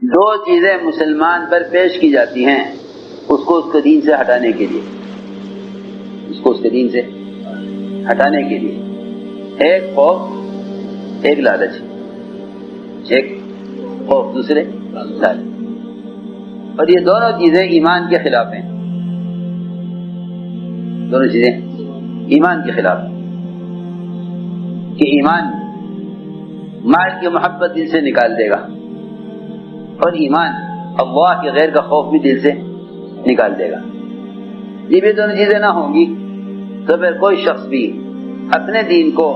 دو چیزیں مسلمان پر پیش کی جاتی ہیں اس کو اس کے دین سے ہٹانے کے لیے، اس کو اس کے دین سے ہٹانے کے لیے، ایک خوف ایک لالچ، ایک خوف دوسرے لالچ، اور یہ دونوں چیزیں ایمان کے خلاف ہیں، دونوں چیزیں ایمان کے خلاف ہیں، کہ ایمان مال کی محبت دل سے نکال دے گا اور ایمان اللہ کے غیر کا خوف بھی دل سے نکال دے گا۔ یہ بھی دونوں چیزیں نہ ہوں گی تو پھر کوئی شخص بھی اپنے دین کو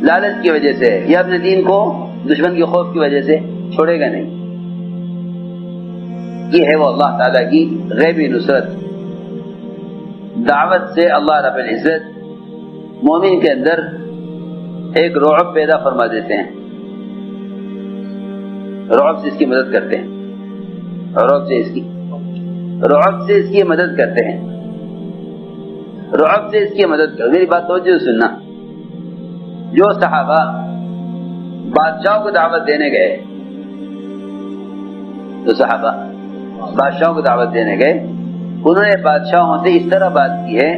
لالچ کی وجہ سے یا اپنے دین کو دشمن کے خوف کی وجہ سے چھوڑے گا نہیں۔ یہ ہے وہ اللہ تعالیٰ کی غیبی نصرت، دعوت سے اللہ رب العزت مومن کے اندر ایک رعب پیدا فرما دیتے ہیں، رعب سے اس کی مدد کرتے ہیں، رعب سے اس کی مدد کرتے ہیں، رعب سے اس کی مدد کرتے۔ میری بات توجہ سننا، جو صحابہ بادشاہوں کو دعوت دینے گئے، تو صحابہ بادشاہوں کو دعوت دینے گئے، انہوں نے بادشاہوں سے اس طرح بات کی ہے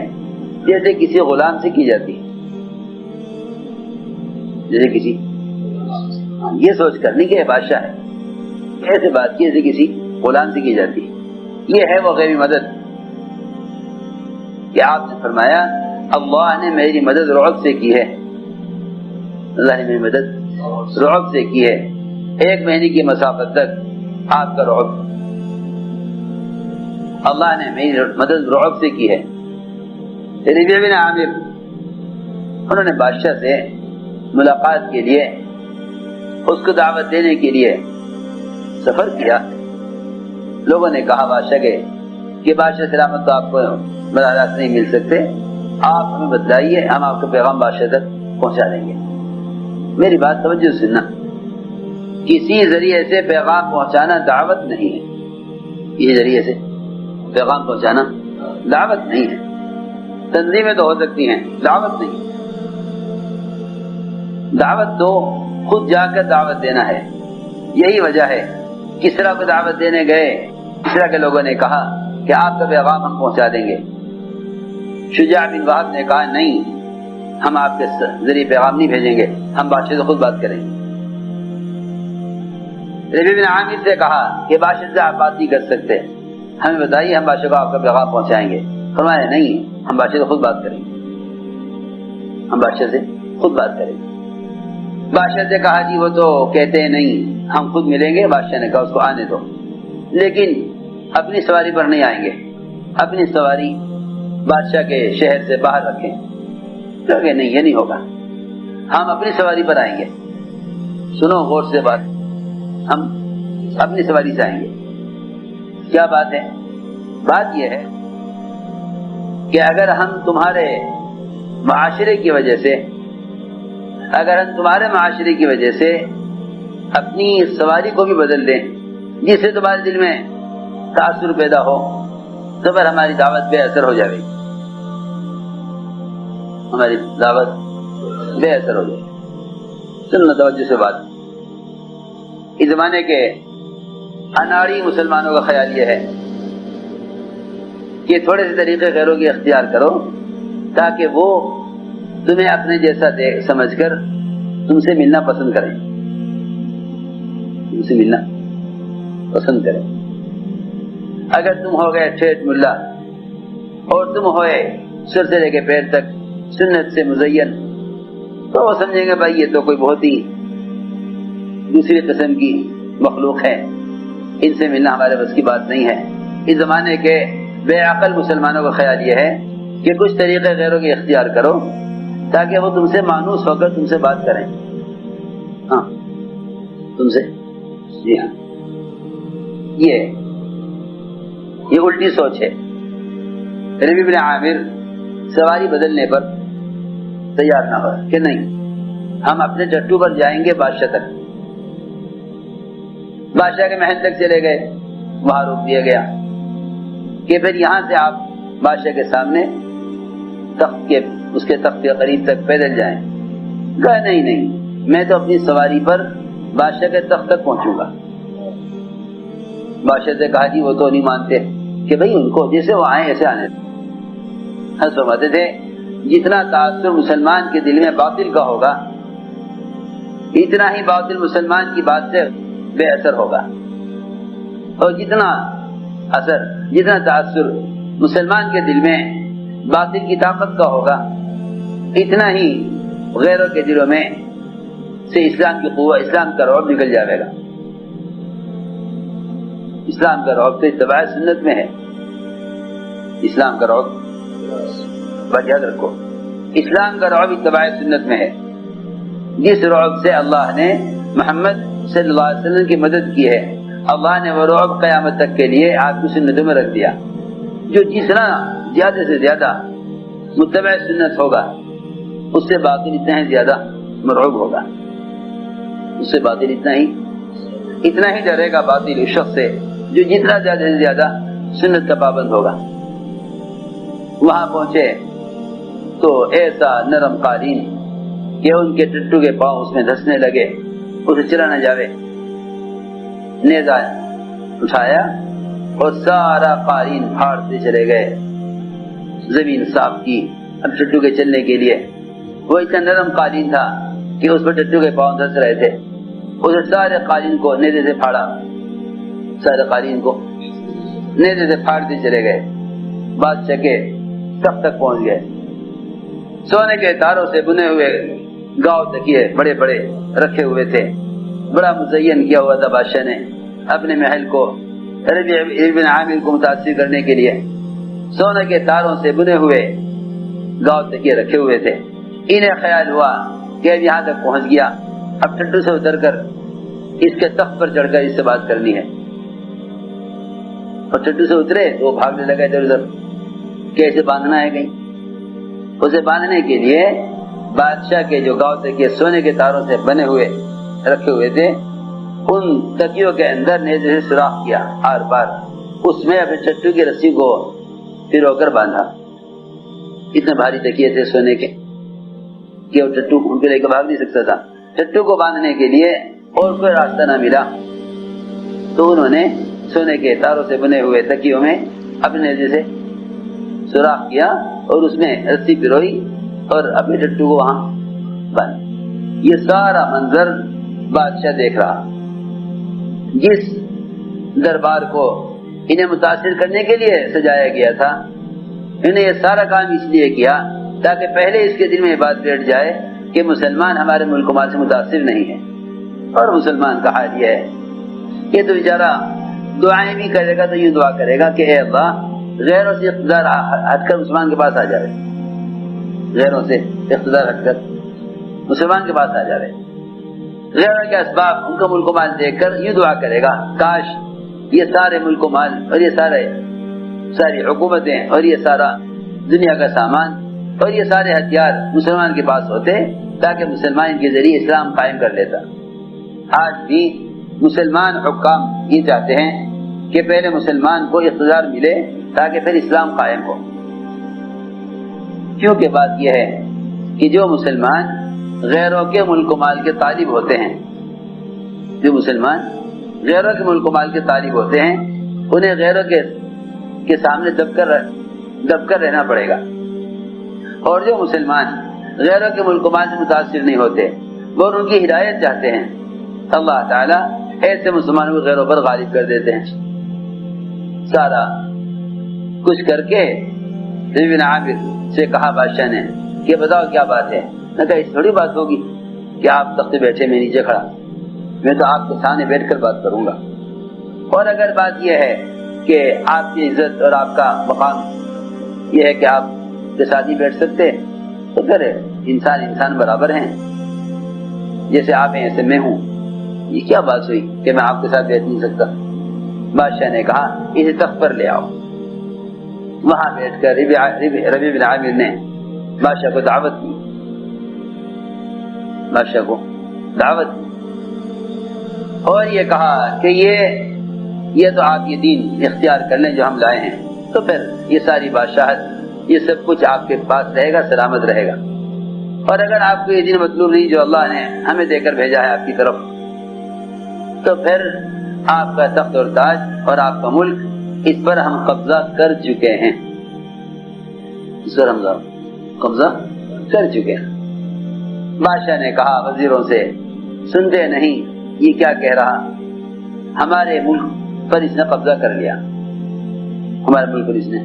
جیسے کسی غلام سے کی جاتی ہے، جیسے کسی، یہ سوچ کر نہیں کہ یہ بادشاہ ہے، ایسے بات کی جیسے کسی غلام سے کی جاتی ہے۔ یہ ہے وہ غیبی مدد کہ آپ نے فرمایا اللہ نے میری مدد رعب سے کی ہے، اللہ نے میری مدد رعب سے کی ہے، 1 مہینے کی مسافت تک آپ کا رعب، اللہ نے میری مدد رعب سے کی ہے۔ ربیع بن عامر انہوں نے بادشاہ سے ملاقات کے لیے، اس کو دعوت دینے کے لیے سفر کیا۔ لوگوں نے کہا بادشاہ کے کہ بادشاہ سلامت تو آپ کو براہ راست نہیں مل سکتے، آپ ہمیں بتلائیے، ہم آپ کا پیغام بادشاہ تک پہنچا دیں گے۔ میری بات توجہ سننا، کسی ذریعے سے پیغام پہنچانا دعوت نہیں ہے، کسی ذریعے سے پیغام پہنچانا دعوت نہیں ہے۔ تنظیمیں تو ہو سکتی ہیں، دعوت نہیں۔ دعوت تو خود جا کر دعوت دینا ہے۔ یہی وجہ ہے کسریٰ کو دعوت دینے گئے، کسریٰ کے لوگوں نے کہا کہ آپ کا پیغام ہم پہنچا دیں گے۔ شجاع بن وہب نے کہا نہیں، ہم آپ کے ذریعے پیغام نہیں بھیجیں گے، ہم بادشاہ سے خود بات کریں گے۔ ربیع بن عامر سے کہا کہ بادشاہ سے آپ بات نہیں کر سکتے، ہمیں بتائیے، ہم بادشاہ کو آپ کا پیغام پہنچائیں گے۔ فرمایا نہیں، ہم بادشاہ سے خود بات کریں گے، ہم بادشاہ سے خود بات کریں گے۔ بادشاہ سے کہا جی وہ تو کہتے ہیں نہیں، ہم خود ملیں گے۔ بادشاہ نے کہا اس کو آنے دو، لیکن اپنی سواری پر نہیں آئیں گے، اپنی سواری بادشاہ کے شہر سے باہر رکھیں۔ کہ نہیں، یہ نہیں ہوگا، ہم اپنی سواری پر آئیں گے۔ سنو غور سے بات، ہم اپنی سواری سے آئیں گے۔ کیا بات ہے؟ بات یہ ہے کہ اگر ہم تمہارے معاشرے کی وجہ سے، اگر ہم تمہارے معاشرے کی وجہ سے اپنی سواری کو بھی بدل دیں جس سے تمہارے دل میں تاثر پیدا ہو، تو پھر ہماری دعوت بے اثر ہو جائے گی، ہماری دعوت بے اثر ہو جائے گی۔ سننا توجہ سے بات، اس زمانے کے اناڑی مسلمانوں کا خیال یہ ہے کہ تھوڑے سے طریقے غیروں کی اختیار کرو تاکہ وہ تمہیں اپنے جیسا سمجھ کر تم سے ملنا پسند کریں، تم سے ملنا پسند کریں۔ اگر تم ہو گئے ٹھیٹ ملا اور تم ہوئے سر سے لے کے پیر تک سنت سے مزین، تو وہ سمجھیں گے بھائی یہ تو کوئی بہت ہی دوسری قسم کی مخلوق ہے، ان سے ملنا ہمارے بس کی بات نہیں ہے۔ اس زمانے کے بے عقل مسلمانوں کا خیال یہ ہے کہ کچھ طریقے غیروں کی اختیار کرو تاکہ وہ تم سے مانوس ہو کر تم سے بات کریں۔ ہاں تم سے، جی ہاں، یہ الٹی سوچ ہے۔ ربیع بن عامر سواری بدلنے پر تیار نہ ہو کہ نہیں، ہم اپنے ٹٹو پر جائیں گے بادشاہ تک۔ بادشاہ کے محل تک چلے گئے، وہاں روک دیا گیا کہ پھر یہاں سے آپ بادشاہ کے سامنے تخت کے، اس کے تخت کے قریب تک پیدل جائیں۔ کہا نہیں، میں تو اپنی سواری پر بادشاہ کے تخت تک پہنچوں گا۔ بادشاہ سے کہا جی وہ تو نہیں مانتے کہ بھئی ان کو جیسے وہ آئے ایسے آنے. حضرت فرماتے تھے جتنا تاثر مسلمان کے دل میں باطل کا ہوگا اتنا ہی باطل مسلمان کی بات سے بے اثر ہوگا، اور جتنا اثر جتنا تاثر مسلمان کے دل میں باطل کی طاقت کا ہوگا اتنا ہی غیروں کے دلوں میں سے اسلام کی قوت، اسلام کا رعب نکل جائے گا. اسلام کا رعب تو اتباع سنت میں ہے. اسلام کا رعب بات یاد رکھو، اسلام کا رعب اتباع سنت میں ہے. جس رعب سے اللہ نے محمد صلی اللہ علیہ وسلم کی مدد کی ہے، اللہ نے وہ رعب قیامت تک کے لیے آپ کی سنتوں میں رکھ دیا. جو جتنا زیادہ سے زیادہ متبع سنت ہوگا اس سے باطل اتنا ہی زیادہ مرعوب ہوگا، اس سے باطل اتنا ہی ڈرے گا باطل اس شخص سے جو جتنا زیادہ سے زیادہ سنت کا پابند ہوگا. وہاں پہنچے تو ایسا نرم قالین کہ ان کے ٹٹو کے پاؤں اس میں دھسنے لگے، اسے چلا نہ جاوے. نیزہ اٹھایا اور سارا قالین پھاڑتے چلے گئے، زمین صاف کی اب ٹٹو کے چلنے کے لیے. وہ اتنا نرم قالین تھا کہ اس پر ٹٹو کے پاؤں دھس رہے تھے. اسے سارے قالین کو نیزے سے پھاڑا، سارے قالین کو نیزے سے پھاڑتے چلے گئے. بادشاہ کے تخت تک پہنچ گئے. سونے کے تاروں سے بنے ہوئے گاؤں تکیے بڑے بڑے رکھے ہوئے تھے. بڑا مزین کیا ہوا تھا بادشاہ نے اپنے محل کو ربیع بن عامر کو متاثر کرنے کے لیے. سونے کے تاروں سے بنے ہوئے گاؤں تکیے رکھے ہوئے تھے. انہیں خیال ہوا کہ اب یہاں تک پہنچ گیا، اب ٹٹو سے اتر کر اس کے تخت پر چڑھ کر اس سے بات کرنی ہے. اور ٹٹو سے اترے تو وہ بھاگنے لگا ادھر ادھر، کیسے باندھنا ہے کہیں. اسے باندھنے کے لیے بادشاہ کے جو گاؤں تکیے سونے کے تاروں سے بنے ہوئے رکھے ہوئے تھے ان تکیوں کے اندر نیزے سے سوراخ کیا ہر بار، اس میں اپنے ٹٹو کی رسی کو پھرو کر باندھا. اتنے بھاری تکیے تھے سونے کے کہ وہ ٹٹو ان کو لے کے بھاگ نہیں سکتا تھا. ٹٹو کو باندھنے کے لیے اور کوئی راستہ نہ ملا تو انہوں نے سونے کے تاروں سے بنے ہوئے تکیوں میں اپنے نیزے سے سوراخ کیا اور اس میں رسی پروئی اور اپنے ٹٹو کو وہاں باندھ. یہ سارا منظر بادشاہ دیکھ رہا. جس دربار کو انہیں متاثر کرنے کے لیے سجایا گیا تھا انہیں یہ سارا کام اس لیے کیا تاکہ پہلے اس کے دل میں یہ بات بیٹھ جائے کہ مسلمان ہمارے ملک و مال سے متاثر نہیں ہے. اور مسلمان کا حال یہ ہے کہ تو بیچارہ دعائیں بھی کرے گا تو یوں دعا کرے گا کہ اے اللہ غیروں سے اقتدار ہٹ کر مسلمان کے پاس آ جائے، غیروں سے اقتدار ہٹ کر مسلمان کے پاس آ جائے. غیروں کے اسباب ان کا ملک و مال دیکھ کر یوں دعا کرے گا کاش یہ سارے ملک و مال اور یہ ساری حکومتیں اور یہ سارا دنیا کا سامان اور یہ سارے ہتھیار مسلمان کے پاس ہوتے تاکہ مسلمان کے ذریعے اسلام قائم کر لیتا. آج بھی مسلمان حکام یہ چاہتے ہیں کہ پہلے مسلمان کو اقتدار ملے تاکہ پھر اسلام قائم ہو. کیونکہ بات یہ ہے کہ جو مسلمان غیروں کے ملک و مال کے طالب ہوتے ہیں، جو مسلمان غیروں کے ملک و مال کے طالب ہوتے ہیں انہیں غیروں کے سامنے دب کر رہنا پڑے گا. اور جو مسلمان غیروں کے ملک و مال سے متاثر نہیں ہوتے وہ ان کی ہدایت چاہتے ہیں، اللہ تعالیٰ ایسے مسلمانوں کو غیروں پر غالب کر دیتے ہیں. سارا کچھ کر کے ربیع بن عامر سے کہا بادشاہ نے کہ بتاؤ کیا بات ہے. نہ کہا اس تھوڑی بات ہوگی کہ آپ تخت بیٹھے میں نیچے کھڑا، میں تو آپ کے سامنے بیٹھ کر بات کروں گا. اور اگر بات یہ ہے کہ آپ کی عزت اور آپ کا مقام یہ ہے کہ آپ کے ساتھ ہی بیٹھ سکتے تو پھر انسان برابر ہیں، جیسے آپ ہیں ایسے میں ہوں. یہ کیا بات ہوئی کہ میں آپ کے ساتھ بیٹھ نہیں سکتا. بادشاہ نے کہا اسے تخت پر لے آؤ. وہاں بیٹھ کر ربیع بن عامر نے بادشاہ کو دعوت دی، اور یہ کہا کہ یہ تو آپ یہ دین اختیار کر لیں جو ہم لائے ہیں تو پھر یہ ساری بادشاہت یہ سب کچھ آپ کے پاس رہے گا، سلامت رہے گا. اور اگر آپ کو یہ دین مطلوب نہیں جو اللہ نے ہمیں دے کر بھیجا ہے آپ کی طرف تو پھر آپ کا تخت اور تاج اور آپ کا ملک، اس پر ہم قبضہ کر چکے ہیں، اس پر ہم قبضہ کر چکے ہیں۔ بادشاہ نے کہا وزیروں سے، سنتے نہیں یہ کیا کہہ رہا، ہمارے ملک پر اس نے قبضہ کر لیا، ہمارے ملک پر اس نے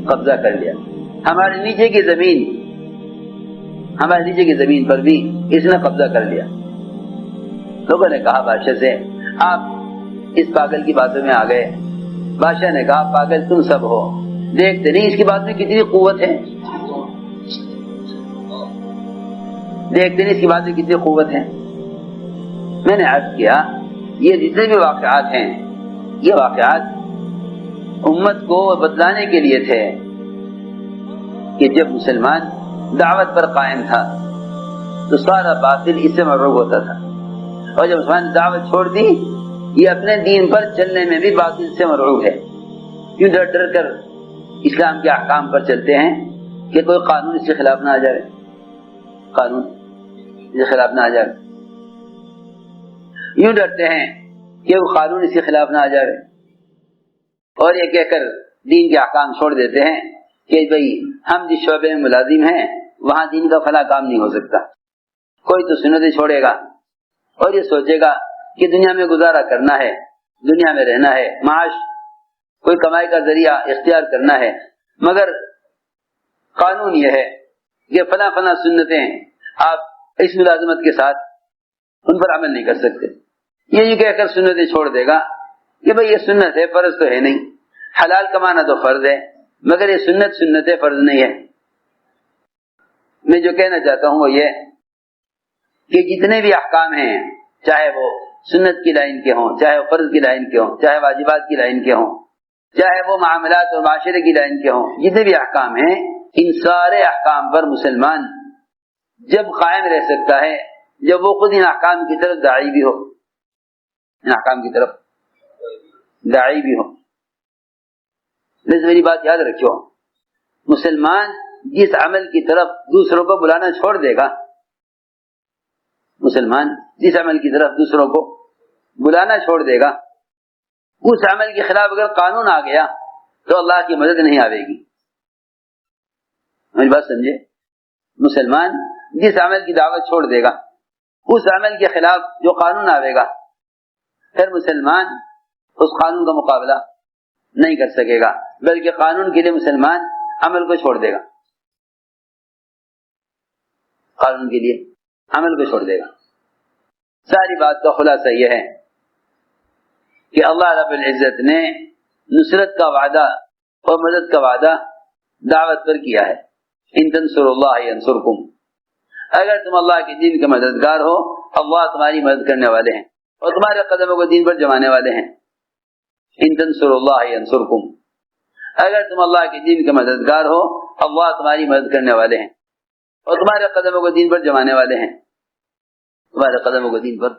قبضہ کر لیا، ہمارے نیچے کی زمین، ہمارے نیچے کی زمین پر بھی اس نے قبضہ کر لیا۔ لوگوں نے کہا بادشاہ سے، آپ اس پاگل کی باتوں میں آ گئے۔ بادشاہ نے کہا پاگل تم سب ہو، دیکھتے نہیں اس کی بات میں کتنی قوت ہے، دیکھتے نہیں اس کی بات میں کتنی قوت ہے۔ میں نے عرض کیا یہ جتنے بھی واقعات ہیں یہ واقعات امت کو بتلانے کے لیے تھے کہ جب مسلمان دعوت پر قائم تھا تو سارا باطل اس سے مرعوب ہوتا تھا، اور جب مسلمان نے دعوت چھوڑ دی یہ اپنے دین پر چلنے میں بھی باطل سے مرعوب ہے۔ کیوں ڈر ڈر کر اسلام کے احکام پر چلتے ہیں کہ کوئی قانون اس کے خلاف نہ آ جائے، قانون اس کے خلاف نہ آ جائے، یوں ڈرتے ہیں کہ وہ قانون اس کے خلاف نہ آ جائے، اور یہ کہہ کر دین کے احکام چھوڑ دیتے ہیں کہ بھئی ہم جس شعبے میں ملازم ہیں وہاں دین کا فلاں کام نہیں ہو سکتا۔ کوئی تو سنتیں چھوڑے گا اور یہ سوچے گا کہ دنیا میں گزارا کرنا ہے، دنیا میں رہنا ہے، معاش کوئی کمائی کا ذریعہ اختیار کرنا ہے، مگر قانون یہ ہے کہ فلاں فلاں سنتیں آپ اس ملازمت کے ساتھ ان پر عمل نہیں کر سکتے۔ یہ کہہ کر سنتیں چھوڑ دے گا کہ بھئی یہ سنت ہے، فرض تو ہے نہیں، حلال کمانا تو فرض ہے مگر یہ سنت ہے، فرض نہیں ہے۔ میں جو کہنا چاہتا ہوں وہ یہ کہ جتنے بھی احکام ہیں چاہے وہ سنت کی لائن کے ہوں، چاہے وہ فرض کی لائن کے ہوں، چاہے واجبات کی لائن کے ہوں، چاہے وہ معاملات اور معاشرے کی لائن کے ہوں، جتنے بھی احکام ہیں ان سارے احکام پر مسلمان جب قائم رہ سکتا ہے جب وہ خود ان احکام کی طرف داعی بھی ہو، ان احکام کی طرف داعی بھی ہو۔ میری بات یاد رکھو، مسلمان جس عمل کی طرف دوسروں کو بلانا چھوڑ دے گا، مسلمان جس عمل کی طرف دوسروں کو بلانا چھوڑ دے گا، اس عمل کے خلاف اگر قانون آ گیا تو اللہ کی مدد نہیں آئے گی۔ میری بات سمجھے، مسلمان جس عمل کی دعوت چھوڑ دے گا اس عمل کے خلاف جو قانون آئے گا پھر مسلمان اس قانون کا مقابلہ نہیں کر سکے گا، بلکہ قانون کے لیے مسلمان عمل کو چھوڑ دے گا، قانون کے لیے عمل کو چھوڑ دے گا۔ ساری بات کا خلاصہ یہ ہے کہ اللہ رب العزت نے نصرت کا وعدہ اور مدد کا وعدہ دعوت پر کیا ہے۔ ان تنصروا اللہ ینصرکم، اگر تم اللہ کے دین کے مددگار ہو اللہ تمہاری مدد کرنے والے ہیں اور تمہارے قدموں کو دین پر جمانے والے ہیں۔ ان تنصروا اللہ ینصرکم، اگر تم اللہ کے دین کے مددگار ہو اللہ تمہاری مدد کرنے والے ہیں اور تمہارے قدموں کو دین پر جمانے والے ہیں، تمہارے قدموں کو دین پر